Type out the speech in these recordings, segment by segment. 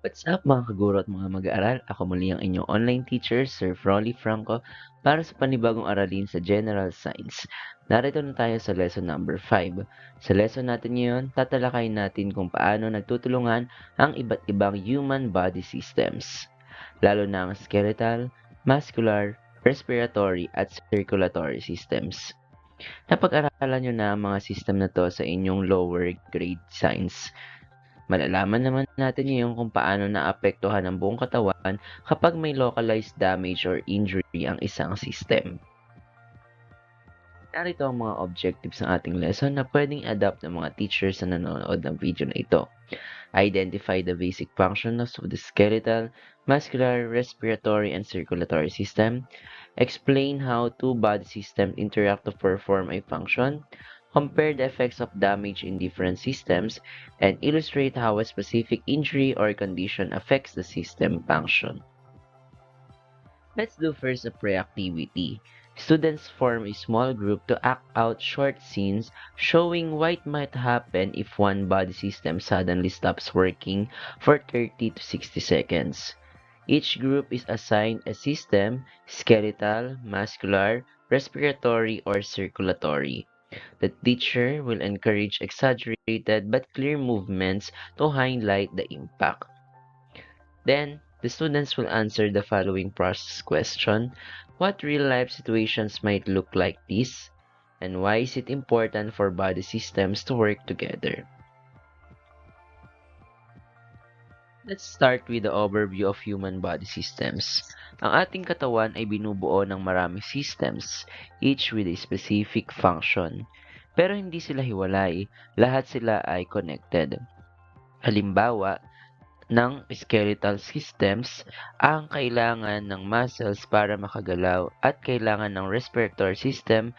What's up mga kaguro at mga mag-aaral? Ako muli ang inyong online teacher, Sir Froly Franco, para sa panibagong aralin sa General Science. Narito na tayo sa lesson number 5. Sa lesson natin ngayon, tatalakayin natin kung paano nagtutulungan ang iba't ibang human body systems, lalo na ang skeletal, muscular, respiratory at circulatory systems. Napag-aralan nyo na ang mga system na to sa inyong lower grade science. Malalaman naman natin ngayon kung paano naapektuhan ang buong katawan kapag may localized damage or injury ang isang system. Narito ang mga objectives ng ating lesson na pwedeng adapt ng mga teachers na nanonood ng video na ito. Identify the basic functions of the skeletal, muscular, respiratory, and circulatory system. Explain how two body systems interact to perform a function. Compare the effects of damage in different systems, and illustrate how a specific injury or condition affects the system function. Let's do first a pre-activity. Students form a small group to act out short scenes showing what might happen if one body system suddenly stops working for 30 to 60 seconds. Each group is assigned a system: skeletal, muscular, respiratory, or circulatory. The teacher will encourage exaggerated but clear movements to highlight the impact. Then, the students will answer the following process question: what real-life situations might look like this? And why is it important for body systems to work together? Let's start with the overview of human body systems. Ang ating katawan ay binubuo ng maraming systems, each with a specific function. Pero hindi sila hiwalay, lahat sila ay connected. Halimbawa, ng skeletal systems, ang kailangan ng muscles para makagalaw at kailangan ng respiratory system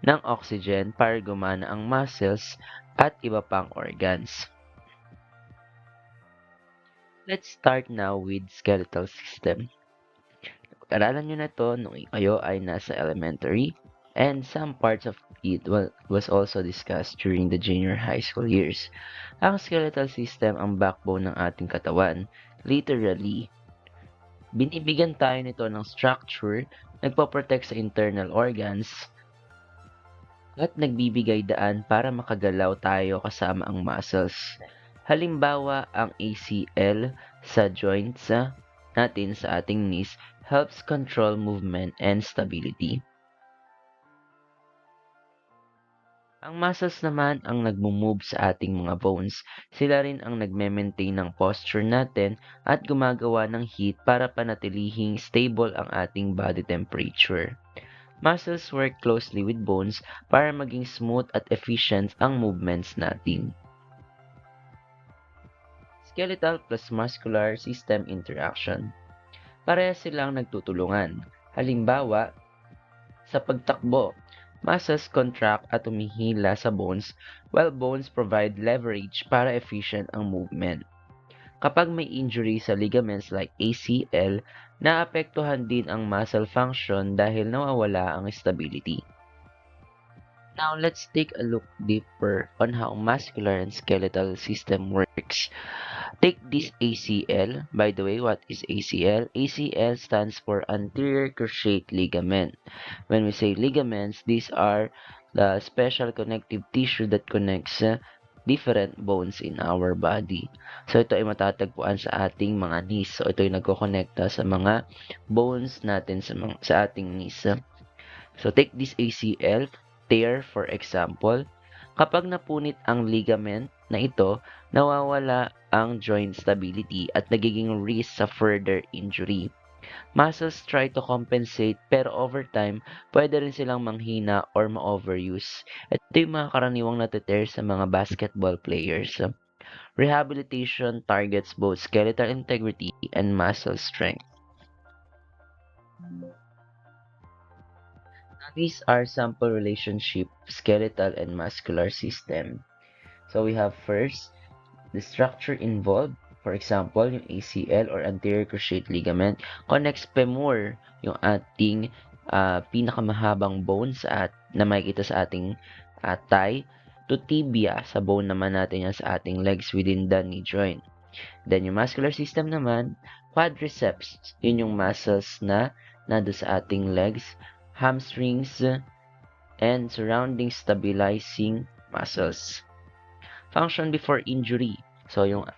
ng oxygen para gumana ang muscles at iba pang organs. Let's start now with skeletal system. Aralan nyo na to nung kayo ay nasa elementary, and some parts of it was also discussed during the junior high school years. Ang skeletal system ang backbone ng ating katawan. Literally, binibigyan tayo nito ng structure, nagpoprotect sa internal organs, at nagbibigay daan para makagalaw tayo kasama ang muscles. Halimbawa, ang ACL sa joints natin sa ating knees helps control movement and stability. Ang muscles naman ang nagmo-move sa ating mga bones. Sila rin ang nagme-maintain ng posture natin at gumagawa ng heat para panatilihing stable ang ating body temperature. Muscles work closely with bones para maging smooth at efficient ang movements natin. Skeletal plus muscular system interaction. Parehas silang nagtutulungan. Halimbawa, sa pagtakbo, muscles contract at humihila sa bones while bones provide leverage para efficient ang movement. Kapag may injury sa ligaments like ACL, naapektuhan din ang muscle function dahil nawawala ang stability. Now, let's take a look deeper on how muscular and skeletal system works. Take this ACL. By the way, what is ACL? ACL stands for anterior cruciate ligament. When we say ligaments, these are the special connective tissue that connects different bones in our body. So, ito ay matatagpuan sa ating mga knees. So, ito ay nagkokonekta sa mga bones natin sa ating knees. So, take this ACL, tear for example. Kapag napunit ang ligament na ito, nawawala ang joint stability at nagiging risk sa further injury. Muscles try to compensate pero over time, pwede rin silang manghina or ma-overuse. Ito yung mga karaniwang natitear sa mga basketball players. Rehabilitation targets both skeletal integrity and muscle strength. Now, these are sample relationship skeletal and muscular system. So we have first, the structure involved. For example, yung ACL or anterior cruciate ligament connects femur, yung ating pinakamahabang bone na makikita sa ating thigh, to tibia, sa bone naman natin yan sa ating legs within the knee joint. Then yung muscular system naman, quadriceps, yun yung muscles na nado sa ating legs, hamstrings, and surrounding stabilizing muscles. Function before injury. So yung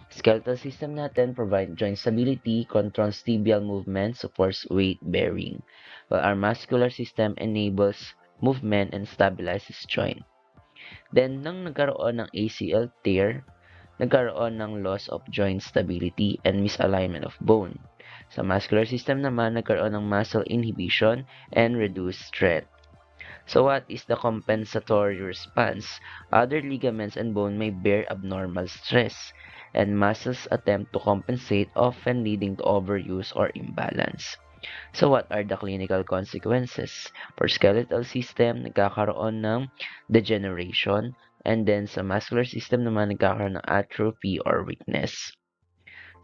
skeletal system natin provide joint stability, controls tibial movement, supports weight bearing. While our muscular system enables movement and stabilizes joint. Then, nang nagkaroon ng ACL tear, nagkaroon ng loss of joint stability and misalignment of bone. Sa muscular system naman, nagkaroon ng muscle inhibition and reduced strength. So what is the compensatory response? Other ligaments and bone may bear abnormal stress, and muscles attempt to compensate, often leading to overuse or imbalance. So what are the clinical consequences? For skeletal system, nagkakaroon ng degeneration, and then sa muscular system naman, nagkakaroon ng atrophy or weakness.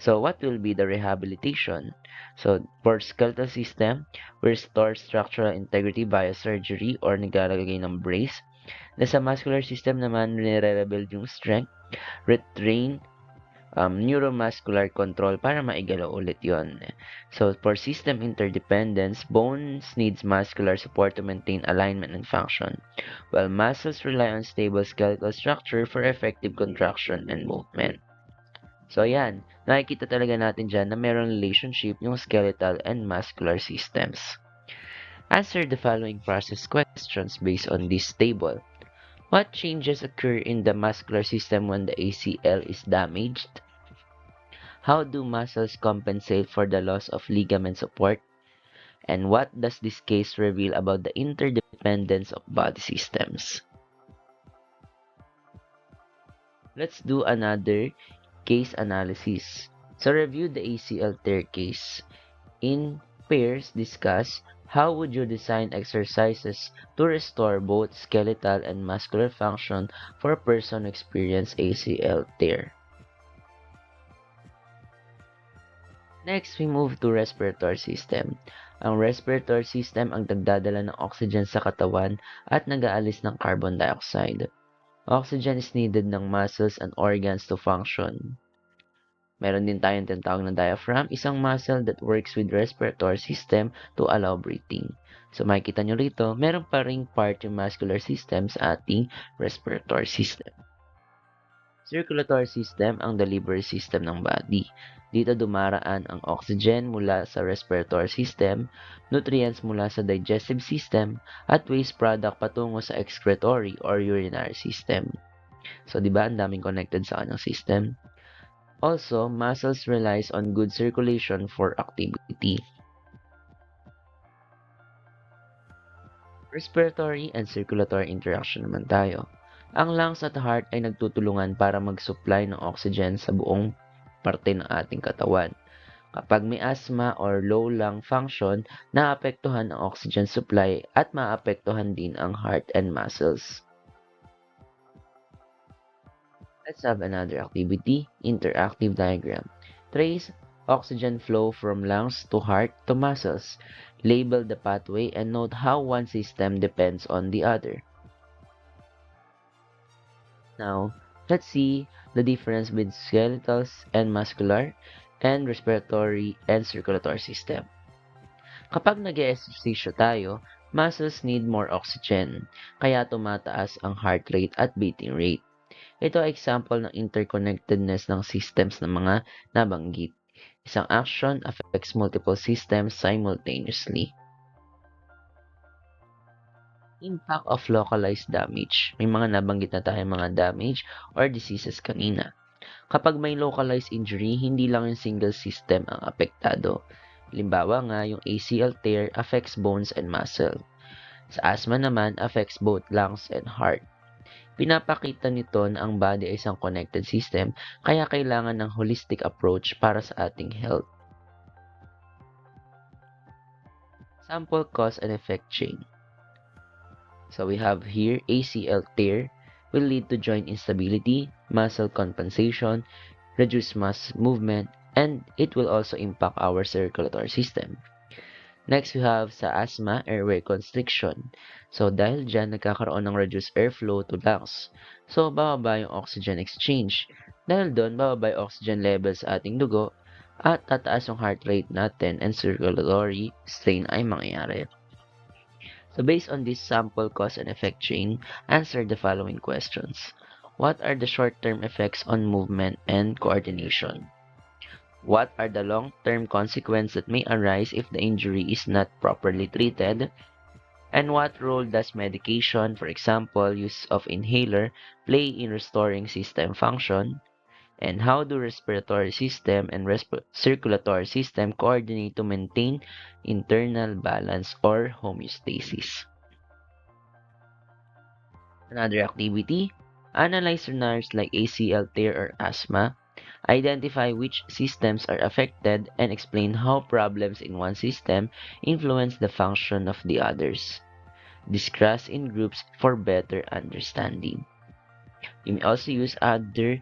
So what will be the rehabilitation? So for skeletal system, we restore structural integrity via surgery or naglalagay ng brace. Na sa muscular system naman, nire-rebuild yung strength, retrain neuromuscular control para maigalaw ulit yon. So, for system interdependence, bones needs muscular support to maintain alignment and function, while muscles rely on stable skeletal structure for effective contraction and movement. So, yan. Nakikita talaga natin dyan na mayroong relationship yung skeletal and muscular systems. Answer the following process questions based on this table. What changes occur in the muscular system when the ACL is damaged? How do muscles compensate for the loss of ligament support? And what does this case reveal about the interdependence of body systems? Let's do another case analysis. So review the ACL tear case. In pairs, discuss how would you design exercises to restore both skeletal and muscular function for a person who experienced ACL tear. Next, we move to respiratory system. Ang respiratory system ang nagdadala ng oxygen sa katawan at nag-aalis ng carbon dioxide. Oxygen is needed ng muscles and organs to function. Meron din tayong tinatawag na diaphragm, isang muscle that works with respiratory system to allow breathing. So makikita nyo rito, meron pa ring part yung muscular system sa ating respiratory system. Circulatory system ang delivery system ng body. Dito dumaraan ang oxygen mula sa respiratory system, nutrients mula sa digestive system, at waste product patungo sa excretory or urinary system. So, di ba, ang daming connected sa kanyang system? Also, muscles relies on good circulation for activity. Respiratory and circulatory interaction naman tayo. Ang lungs at heart ay nagtutulungan para mag-supply ng oxygen sa buong parte ng ating katawan. Kapag may asthma or low lung function, naapektuhan ang oxygen supply at maapektuhan din ang heart and muscles. Let's have another activity, interactive diagram. Trace oxygen flow from lungs to heart to muscles. Label the pathway and note how one system depends on the other. Now, let's see the difference between skeletal and muscular and respiratory and circulatory system. Kapag nag-e-exercisyo tayo, muscles need more oxygen, kaya tumataas ang heart rate at beating rate. Ito ay example ng interconnectedness ng systems ng mga nabanggit. Isang action affects multiple systems simultaneously. Impact of localized damage. May mga nabanggit na tayong mga damage or diseases kanina. Kapag may localized injury, hindi lang yung single system ang apektado. Halimbawa nga, yung ACL tear affects bones and muscle. Sa asthma naman, affects both lungs and heart. Pinapakita nito na ang body ay isang connected system, kaya kailangan ng holistic approach para sa ating health. Sample cause and effect chain. So we have here ACL tear will lead to joint instability, muscle compensation, reduced muscle movement, and it will also impact our circulatory system. Next, we have sa asthma, airway constriction. So dahil dyan, nagkakaroon ng reduced airflow to lungs. So bababa yung oxygen exchange. Dahil doon, bababa yung oxygen level sa ating dugo at tataas yung heart rate natin and circulatory strain ay mangyayari. So based on this sample cause and effect chain, answer the following questions. What are the short-term effects on movement and coordination? What are the long-term consequences that may arise if the injury is not properly treated? And what role does medication, for example, use of inhaler, play in restoring system function? And how do respiratory system and circulatory system coordinate to maintain internal balance or homeostasis? Another activity, analyze scenarios like ACL tear or asthma, identify which systems are affected, and explain how problems in one system influence the function of the others. Discuss in groups for better understanding. You may also use other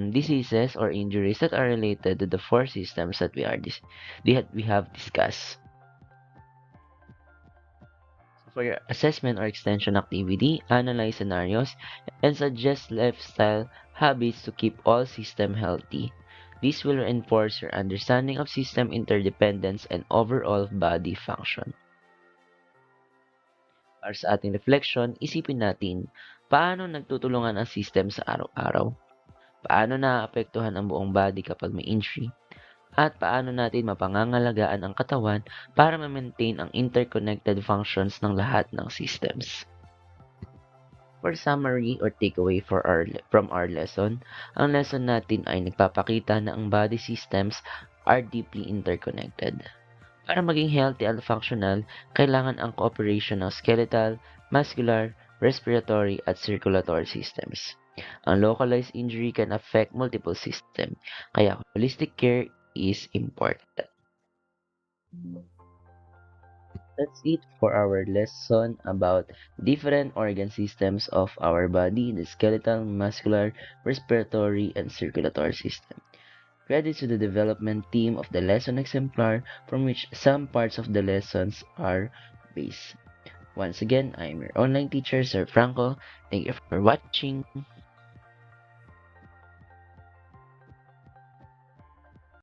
diseases or injuries that are related to the four systems that we have discussed. For your assessment or extension activity, analyze scenarios and suggest lifestyle habits to keep all systems healthy. This will reinforce your understanding of system interdependence and overall body function. Para sa ating reflection, isipin natin, paano nagtutulungan ang system sa araw-araw? Paano naaapektuhan ang buong body kapag may injury? At paano natin mapangangalagaan ang katawan para ma-maintain ang interconnected functions ng lahat ng systems. For summary or takeaway from our lesson, ang lesson natin ay nagpapakita na ang body systems are deeply interconnected. Para maging healthy at functional, kailangan ang cooperation ng skeletal, muscular, respiratory at circulatory systems. Ang localized injury can affect multiple systems, kaya holistic care is important. That's it for our lesson about different organ systems of our body, the skeletal, muscular, respiratory, and circulatory system. Credits to the development team of the lesson exemplar from which some parts of the lessons are based. Once again, I am your online teacher, Sir Franco. Thank you for watching.